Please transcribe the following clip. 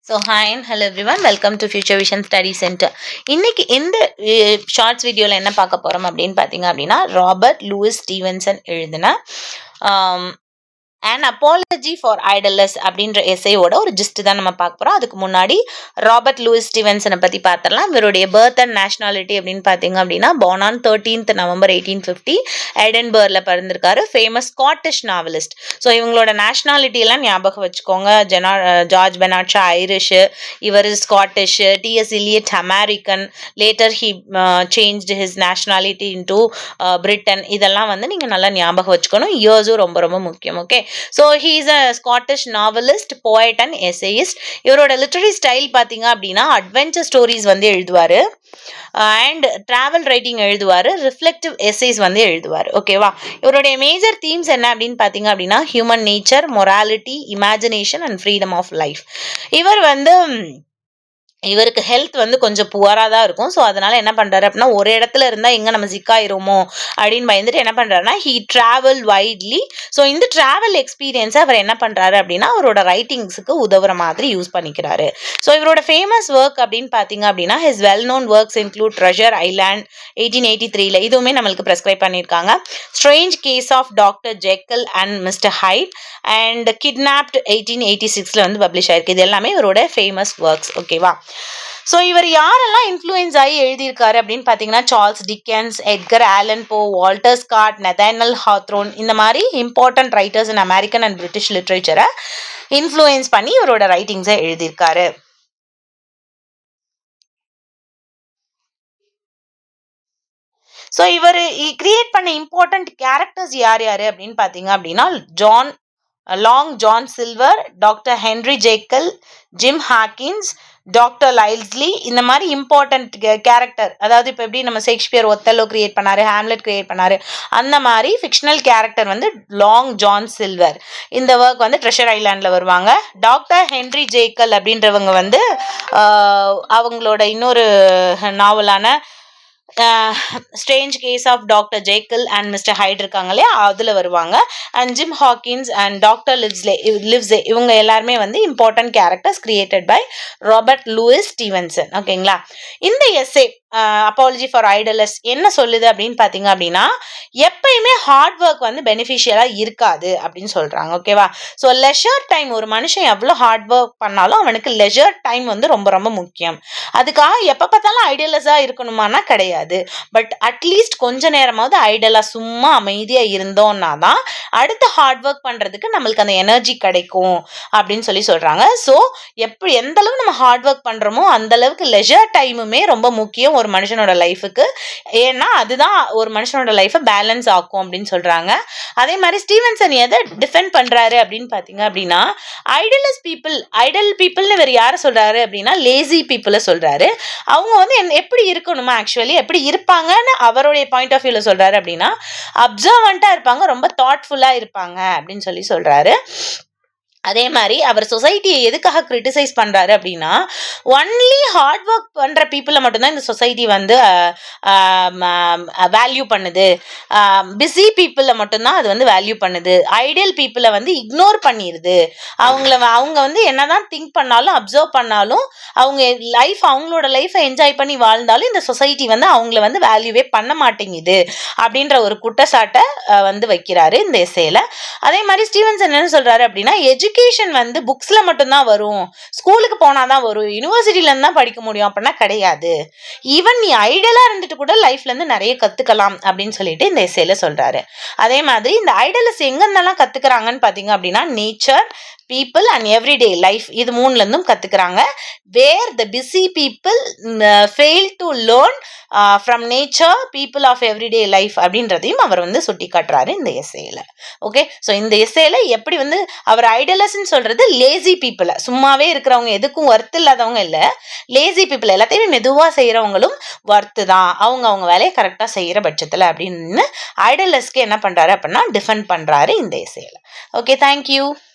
Hi and hello everyone. Welcome to Future Vision Study Center. இன்னைக்கு இந்த shorts வீடியோவில் என்ன பார்க்க போகிறோம் அப்படின்னு பார்த்தீங்க அப்படின்னா ராபர்ட் லூயிஸ் ஸ்டீவன்சன் எழுதின அண்ட் அப்பாலஜி ஃபார் ஐடலஸ் அப்படின்ற எஸ்ஐயோட ஒரு ஜிஸ்ட் தான் நம்ம பார்க்க போகிறோம். அதுக்கு முன்னாடி ராபர்ட் லூயிஸ் ஸ்டீவன்சனை பற்றி பார்த்துடலாம். இவருடைய பர்த் அண்ட் நேஷனாலிட்டி அப்படின்னு பார்த்தீங்க அப்படின்னா born on 13th November 1850 எடன்பர்கில் பிறந்திருக்காரு. Famous Scottish novelist. ஸோ இவங்களோட நேஷனாலிட்டி எல்லாம் ஞாபகம் வச்சுக்கோங்க. ஜார்ஜ் பெனாட் ஷா ஐரிஷு, இவர் Scottish, TS Eliot American, later he changed his nationality into Britain. இதெல்லாம் வந்து நீங்கள் நல்லா ஞாபகம் வச்சுக்கணும். இயர்ஸும் ரொம்ப ரொம்ப முக்கியம். Okay, so he is a Scottish novelist, poet and essayist. இவரோட லிட்டரரி ஸ்டைல் பார்த்தீங்க அப்படின்னா அட்வென்ச்சர் ஸ்டோரிஸ் வந்து எழுதுவார் அண்ட் ட்ராவல் ரைட்டிங் எழுதுவார், ரிஃப்ளெக்டிவ் எஸ்ஏஸ் வந்து எழுதுவார். ஓகேவா, இவருடைய மேஜர் தீம்ஸ் என்ன அப்படின்னு பார்த்தீங்க அப்படின்னா human nature, morality, imagination and freedom of life. இவருக்கு ஹெல்த் வந்து கொஞ்சம் புவராக தான் இருக்கும். ஸோ அதனால் என்ன பண்ணுறாரு அப்படின்னா ஒரு இடத்துல இருந்தால் எங்கே நம்ம சிக்காயிருமோ அப்படின்னு பயந்துட்டு என்ன பண்ணுறாருன்னா ஹீ ட்ராவல் வைட்லி. ஸோ இந்த ட்ராவல் எக்ஸ்பீரியன்ஸை அவர் என்ன பண்ணுறாரு அப்படின்னா அவரோட ரைட்டிங்ஸுக்கு உதவுற மாதிரி யூஸ் பண்ணிக்கிறாரு. ஸோ இவரோட ஃபேமஸ் ஒர்க் அப்படின்னு பார்த்தீங்க அப்படின்னா his well known works include Treasure Island 1883 இதுவுமே நம்மளுக்கு ப்ரெஸ்கிரைப் பண்ணியிருக்காங்க. Strange case of doctor Jekyll and mister Hyde and kidnapped 1886 வந்து பப்ளிஷ் ஆயிருக்கு. இது எல்லாமே இவரோட ஃபேமஸ் ஒர்க்ஸ். ஓகேவா, ஸோ இவர் யாரெல்லாம் இன்ஃப்ளூயன்ஸ் ஆகி எழுதியிருக்காரு அப்படின்னு பார்த்தீங்கன்னா Charles Dickens, Edgar Allan Poe, Walter Scott, Nathaniel Hawthorne, இந்த மாதிரி important writers in American and British லிட்ரேச்சரை இன்ஃப்ளூயன்ஸ் பண்ணி இவரோட ரைட்டிங்ஸை எழுதியிருக்காரு. ஸோ இவர் கிரியேட் பண்ண இம்பார்ட்டன்ட் கேரக்டர்ஸ் யார் யார் அப்படின்னு பார்த்தீங்க அப்படின்னா John Silver, doctor Henry Jekyll, Jim Hawkins, doctor Livesey, இந்த மாதிரி இம்பார்ட்டன்ட் கேரக்டர். அதாவது இப்போ எப்படி நம்ம ஷேக்ஸ்பியர் ஒத்தெல்லோ கிரியேட் பண்ணாரு, ஹாம்லெட் கிரியேட் பண்ணாரு, அந்த மாதிரி ஃபிக்ஷனல் கேரக்டர் வந்து லாங் ஜான் சில்வர். இந்த ஒர்க் வந்து ட்ரெஷர் ஐலாண்டில் வருவாங்க. டாக்டர் ஹென்ரி ஜேக்கல் அப்படின்றவங்க வந்து அவங்களோட இன்னொரு நாவலான strange case of doctor Jekyll and mister Hyde இருக்காங்க இல்லையா, அதில் வருவாங்க. And Jim Hawkins and doctor Livesey இவங்க எல்லாருமே வந்து important characters created by Robert Louis Stevenson. ஓகேங்களா, இந்த எஸ்ஏ அப்பாலஜி ஃபார் ஐடலஸ் என்ன சொல்லுது அப்படின்னு பார்த்தீங்க அப்படின்னா எப்பயுமே ஹார்ட் ஒர்க் வந்து பெனிஃபிஷியலாக இருக்காது அப்படின்னு சொல்கிறாங்க. ஓகேவா, ஸோ லெஷர் டைம், ஒரு மனுஷன் எவ்வளோ ஹார்ட் ஒர்க் பண்ணாலும் அவனுக்கு லெஷர் டைம் வந்து ரொம்ப ரொம்ப முக்கியம். அதுக்காக எப்போ பார்த்தாலும் ஐடியலஸாக இருக்கணுமானா கிடையாது. பட் அட்லீஸ்ட் கொஞ்ச நேரமாவது ஐடலாக சும்மா அமைதியாக இருந்தோம்னா தான் அடுத்த ஹார்ட் ஒர்க் பண்ணுறதுக்கு நம்மளுக்கு அந்த எனர்ஜி கிடைக்கும் அப்படின்னு சொல்கிறாங்க. ஸோ எந்த அளவுக்கு நம்ம ஹார்ட் ஒர்க் பண்ணுறோமோ அந்த அளவுக்கு லெஷர் டைமுமே ரொம்ப முக்கியம் ஒரு மனுஷனோட லைஃபுக்கு. ஏன்னா அதுதான் ஒரு மனுஷனோட லைஃபை பேலன்ஸ் ஆக்கும் அப்படின்னு சொல்றாங்க. அதே மாதிரி ஸ்டீவன்சன் எதை டிஃபெண்ட் பண்றாரு அப்படின்னு பாத்தீங்க அப்படின்னா ஐடல் பீப்புள்னு வேற யாரை சொல்றாரு அப்படின்னா லேசி பீப்புளை சொல்றாரு. அவங்க வந்து எப்படி இருக்கணுமா, ஆக்சுவலி எப்படி இருப்பாங்கன்னு அவருடைய பாயிண்ட் ஆஃப் வியூல சொல்றாரு அப்படின்னா அப்சர்வன்ட்டா இருப்பாங்க, ரொம்ப தாட்ஃபுல்லா இருப்பாங்க அப்படின்னு சொல்றாரு. அதே மாதிரி அவர் சொசைட்டியை எதுக்காக கிரிட்டிசைஸ் பண்ணுறாரு அப்படின்னா ஒன்லி ஹார்ட் ஒர்க் பண்ணுற பீப்புளை மட்டும்தான் இந்த சொசைட்டி வந்து வேல்யூ பண்ணுது, பிஸி பீப்புளை மட்டும்தான் அது வந்து வேல்யூ பண்ணுது, ஐடியல் பீப்புளை வந்து இக்னோர் பண்ணிடுது. அவங்க வந்து என்னதான் திங்க் பண்ணாலும் அப்சர்வ் பண்ணாலும் அவங்களோட லைஃப்பை என்ஜாய் பண்ணி வாழ்ந்தாலும் இந்த சொசைட்டி வந்து அவங்கள வந்து வேல்யூவே பண்ண மாட்டேங்குது அப்படின்ற ஒரு குற்றச்சாட்டை வந்து வைக்கிறாரு இந்த எஸ்ஏல. அதே மாதிரி ஸ்டீவன்சன் என்ன சொல்றாரு அப்படின்னா எஜுகேஷன் வந்து புக்ஸ்ல மட்டும்தான் வரும், ஸ்கூலுக்கு போனாதான் வரும், யூனிவர்சிட்டில இருந்து தான் படிக்க முடியும் அப்படின்னா கிடையாது. ஈவன் நீ ஐடலா இருந்துட்டு கூட லைஃப்ல இருந்து நிறைய கத்துக்கலாம் அப்படின்னு சொல்லிட்டு இந்த எஸ்ஏல சொல்றாரு. அதே மாதிரி இந்த ஐடலஸ் எங்கென்னலாம் கத்துக்கிறாங்கன்னு பாத்தீங்க அப்படின்னா nature, people and everyday life, இது மூணுல இருந்தும் கத்துக்கிறாங்க. Where the busy people fail to learn from nature, people of everyday life அப்படின்றதையும் அவர் வந்து சுட்டி காட்டுறாரு இந்த எஸ்ஏல. ஓகே, ஸோ இந்த எஸ்ஏல எப்படி வந்து அவர் ஐடலஸ்ன்னு சொல்றது லேசி பீப்புளை, சும்மாவே இருக்கிறவங்க, எதுக்கும் ஒர்த் இல்லாதவங்க இல்லை, லேசி பீப்புள், எல்லாத்தையுமே மெதுவாக செய்யறவங்களும் ஒர்த்து தான், அவங்க வேலையை கரெக்டாக செய்யற பட்சத்தில் அப்படின்னு ஐடலஸ்க்கு என்ன பண்றாரு அப்படின்னா டிஃபெண்ட் பண்றாரு இந்த எஸ்ஏல. Okay, thank you.